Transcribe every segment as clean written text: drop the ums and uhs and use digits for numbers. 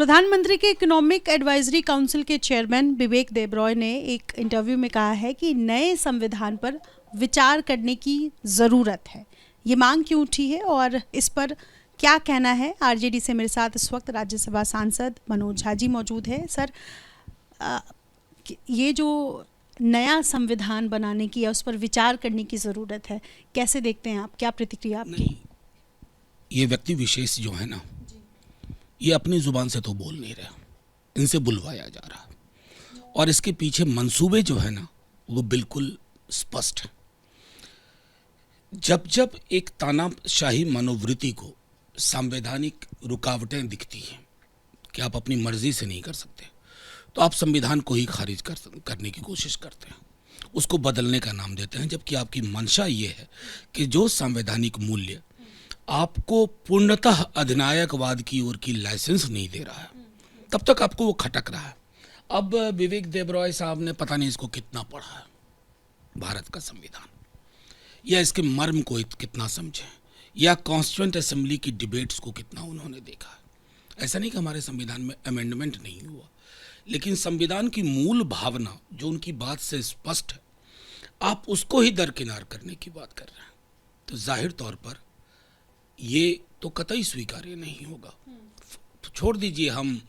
प्रधानमंत्री के economic advisory council के चेयरमैन विवेक देबरॉय ने एक इंटरव्यू में कहा है कि नए संविधान पर विचार करने की ज़रूरत है। ये मांग क्यों उठी है और इस पर क्या कहना है? आरजेडी से मेरे साथ इस वक्त राज्यसभा सांसद मनोज झा जी मौजूद है। सर, ये जो नया संविधान बनाने की है उस पर विचार करने की ज़रूरत है, कैसे देखते हैं आप? क्या प्रतिक्रिया आपकी? ये व्यक्ति विशेष जो है ना, ये अपनी जुबान से तो बोल नहीं रहा, इनसे बुलवाया जा रहा और इसके पीछे मंसूबे जो है ना वो बिल्कुल स्पष्ट है। जब जब एक तानाशाही मनोवृत्ति को संवैधानिक रुकावटें दिखती हैं कि आप अपनी मर्जी से नहीं कर सकते, तो आप संविधान को ही खारिज करने की कोशिश करते हैं, उसको बदलने का नाम देते हैं, जबकि आपकी मंशा ये है कि जो संवैधानिक मूल्य आपको पूर्णतः अधिनायकवाद की ओर की लाइसेंस नहीं दे रहा है, तब तक आपको वो खटक रहा है। अब विवेक देबरॉय साहब ने पता नहीं इसको कितना पढ़ा है, भारत का संविधान, या इसके मर्म को कितना समझे, या कॉन्स्टिट्यूएंट असेंबली की डिबेट्स को कितना उन्होंने देखा है। ऐसा नहीं कि हमारे संविधान में अमेंडमेंट नहीं हुआ, लेकिन संविधान की मूल भावना जो उनकी बात से स्पष्ट है, आप उसको ही दरकिनार करने की बात कर रहे हैं, तो जाहिर तौर पर ये तो कतई स्वीकार्य नहीं होगा। छोड़ दीजिए हम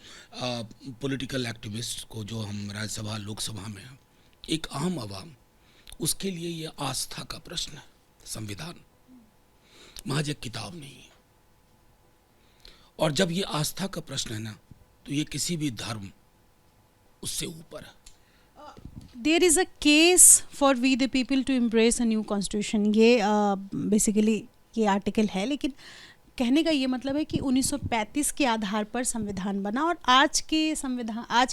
पॉलिटिकल एक्टिविस्ट को, जो हम राज्यसभा लोकसभा में हैं, एक आम आवाम, उसके लिए ये आस्था का प्रश्न है। संविधान महज एक किताब नहीं है, और जब ये आस्था का प्रश्न है ना, तो ये किसी भी धर्म उससे ऊपर है। There is a case for we the people to embrace a new constitution, ये बेसिकली ये आर्टिकल है, लेकिन कहने का ये मतलब है कि 1935 के आधार पर संविधान बना और आज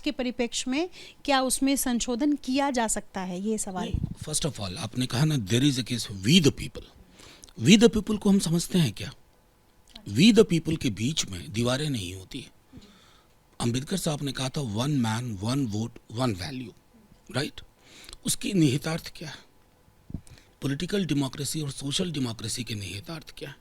के परिप्रेक्ष्य में क्या उसमें संशोधन किया जा सकता है, ये सवाल। फर्स्ट ऑफ ऑल आपने कहा ना there is a case we the people. We the people को हम समझते हैं क्या? वी द पीपल के बीच में दीवारें नहीं होती है। अंबेडकर साहब ने कहा था one man one vote one value, right? उसकी निहितार्थ क्या है? पॉलिटिकल डेमोक्रेसी और सोशल डेमोक्रेसी के निहितार्थ क्या है?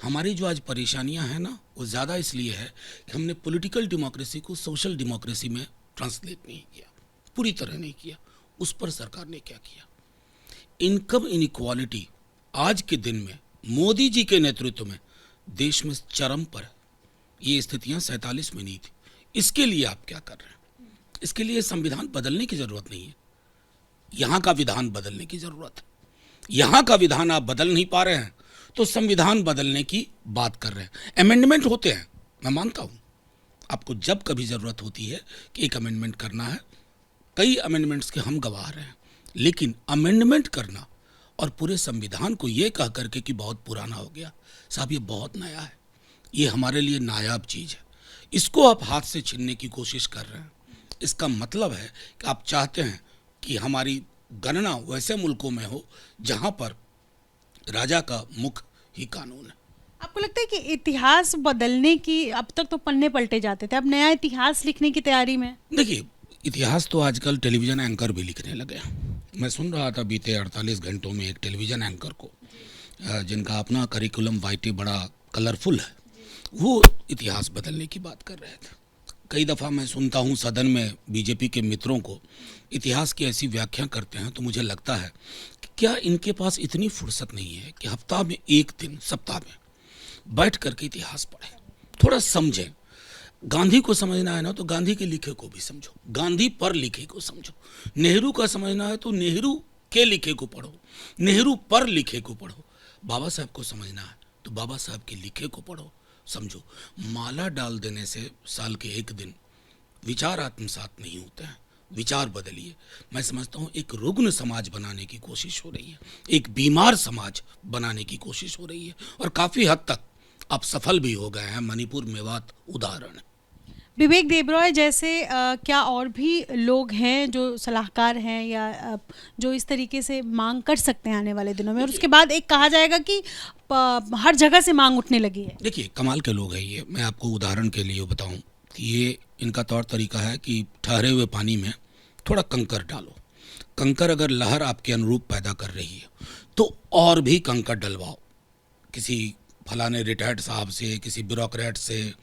हमारी जो आज परेशानियां हैं ना, वो ज़्यादा इसलिए है कि हमने पॉलिटिकल डेमोक्रेसी को सोशल डेमोक्रेसी में ट्रांसलेट नहीं किया, पूरी तरह नहीं किया। उस पर सरकार ने क्या किया? इनकम इनइक्वालिटी आज के दिन में मोदी जी के नेतृत्व में देश में चरम पर है। ये स्थितियां 47 में नहीं थी। इसके लिए आप क्या कर रहे हैं? इसके लिए संविधान बदलने की ज़रूरत नहीं है, यहाँ का विधान बदलने की ज़रूरत है। यहाँ का विधान आप बदल नहीं पा रहे हैं तो संविधान बदलने की बात कर रहे हैं। अमेंडमेंट होते हैं, मैं मानता हूँ, आपको जब कभी ज़रूरत होती है कि एक अमेंडमेंट करना है, कई अमेंडमेंट्स के हम गवाह रहे हैं, लेकिन अमेंडमेंट करना और पूरे संविधान को ये कह करके कि बहुत पुराना हो गया, साहब ये बहुत नया है, ये हमारे लिए नायाब चीज़ है, इसको आप हाथ से छीनने की कोशिश कर रहे हैं। इसका मतलब है कि आप चाहते हैं कि हमारी गणना वैसे मुल्कों में हो जहां पर राजा का मुख ही कानून है। आपको लगता है कि इतिहास बदलने की, अब तक तो पन्ने पलटे जाते थे, अब नया इतिहास लिखने की तैयारी में? देखिए, इतिहास तो आजकल टेलीविज़न एंकर भी लिखने लगे हैं। मैं सुन रहा था बीते 48 घंटों में एक टेलीविज़न एंकर को, जिनका अपना करिकुलम वाइटे बड़ा कलरफुल है, वो इतिहास बदलने की बात कर रहे थे। कई दफ़ा मैं सुनता हूँ सदन में बीजेपी के मित्रों को इतिहास की ऐसी व्याख्या करते हैं, तो मुझे लगता है कि क्या इनके पास इतनी फुर्सत नहीं है कि हफ्ता में एक दिन, सप्ताह में बैठ करके इतिहास पढ़ें, थोड़ा समझें। गांधी को समझना है ना, तो गांधी के लिखे को भी समझो, गांधी पर लिखे को समझो। नेहरू का समझना है तो नेहरू के लिखे को पढ़ो, नेहरू पर लिखे को पढ़ो। बाबा साहब को समझना है तो बाबा साहब के लिखे को पढ़ो, समझो। माला डाल देने से साल के एक दिन विचार आत्मसात नहीं होते हैं, विचार बदलिए। मैं समझता हूँ एक रुग्ण समाज बनाने की कोशिश हो रही है, एक बीमार समाज बनाने की कोशिश हो रही है, और काफ़ी हद तक आप सफल भी हो गए हैं। मणिपुर मेवात उदाहरण है। विवेक देबरॉय जैसे क्या और भी लोग हैं जो सलाहकार हैं या जो इस तरीके से मांग कर सकते हैं आने वाले दिनों में, और उसके बाद एक कहा जाएगा कि हर जगह से मांग उठने लगी है? देखिए, कमाल के लोग हैं ये। मैं आपको उदाहरण के लिए बताऊं कि ये इनका तौर तरीका है कि ठहरे हुए पानी में थोड़ा कंकर डालो, कंकर अगर लहर आपके अनुरूप पैदा कर रही है तो और भी कंकर डलवाओ, किसी फलाने रिटायर्ड साहब से, किसी ब्यूरोक्रेट से,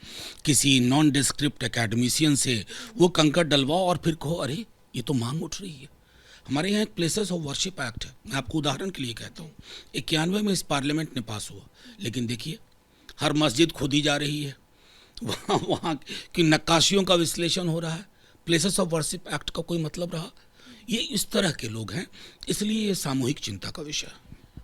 किसी नॉन डिस्क्रिप्ट एकेडमिशियन से वो कंकड़ डलवाओ और फिर कहो अरे ये तो मांग उठ रही है। हमारे यहाँ एक प्लेसेस ऑफ वर्शिप एक्ट है, मैं आपको उदाहरण के लिए कहता हूँ, 91 में इस पार्लियामेंट ने पास हुआ, लेकिन देखिए हर मस्जिद खोदी जा रही है, वहाँ की नक्काशियों का विश्लेषण हो रहा है, प्लेसेस ऑफ वर्शिप एक्ट का कोई मतलब रहा। ये इस तरह के लोग हैं, इसलिए ये सामूहिक चिंता का विषय है।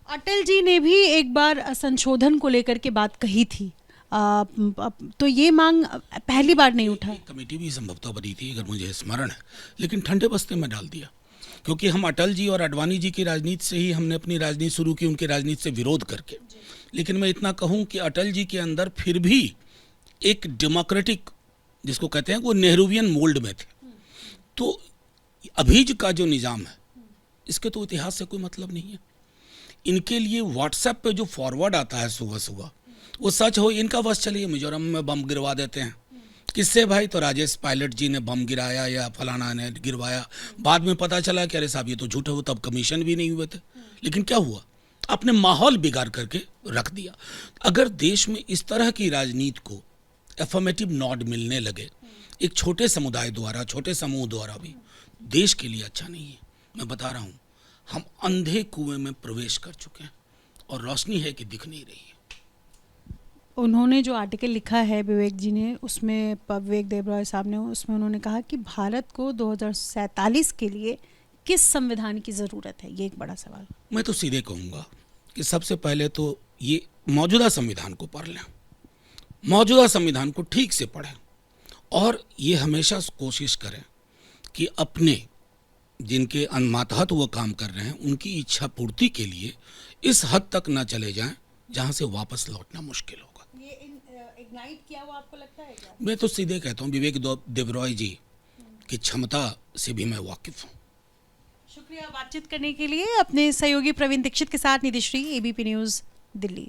अटल जी ने भी एक बार संशोधन को लेकर के बात कही थी, तो ये मांग पहली बार नहीं उठा। कमेटी भी संभवतः बनी थी अगर मुझे स्मरण है, लेकिन ठंडे बस्ते में डाल दिया, क्योंकि हम अटल जी और आडवाणी जी की राजनीति से ही हमने अपनी राजनीति शुरू की, उनकी राजनीति से विरोध करके। लेकिन मैं इतना कहूँ कि अटल जी के अंदर फिर भी एक डेमोक्रेटिक, जिसको कहते हैं, वो नेहरूवियन मोल्ड में थे। तो अभी का जो निज़ाम है इसके तो इतिहास से कोई मतलब नहीं है। इनके लिए व्हाट्सएप पे जो फॉरवर्ड आता है सुबह सुबह, वो सच हो इनका बस चलिए मिजोरम में बम गिरवा देते हैं। किससे भाई? तो राजेश पायलट जी ने बम गिराया या फलाना ने गिरवाया। बाद में पता चला कि अरे साहब ये तो झूठे हो, तब कमीशन भी नहीं हुए थे। लेकिन क्या हुआ? आपने माहौल बिगाड़ करके रख दिया। अगर देश में इस तरह की राजनीति को एफर्मेटिव नॉड मिलने लगे एक छोटे समुदाय द्वारा, छोटे समूह द्वारा, भी देश के लिए अच्छा नहीं है। मैं बता रहा हूँ, हम अंधे कुएं में प्रवेश कर चुके हैं और रोशनी है कि दिख नहीं रही है। उन्होंने जो आर्टिकल लिखा है विवेक जी ने, उसमें विवेक देबरॉय साहब ने, उसमें उन्होंने कहा कि भारत को 2047 के लिए किस संविधान की ज़रूरत है? ये एक बड़ा सवाल। मैं तो सीधे कहूँगा कि सबसे पहले तो ये मौजूदा संविधान को पढ़ लें, मौजूदा संविधान को ठीक से पढ़ें और ये हमेशा कोशिश करें कि अपने जिनके मातहत वो काम कर रहे हैं उनकी इच्छा पूर्ति के लिए इस हद तक ना चले जाएं जहां से वापस लौटना मुश्किल होगा। ये इग्नाइट किया हुआ आपको लगता है क्या? मैं तो सीधे कहता हूं, विवेक देबरॉय जी की क्षमता से भी मैं वाकिफ हूं। शुक्रिया बातचीत करने के लिए। अपने सहयोगी प्रवीण दीक्षित के साथ निधिश्री, एबीपी न्यूज़, दिल्ली।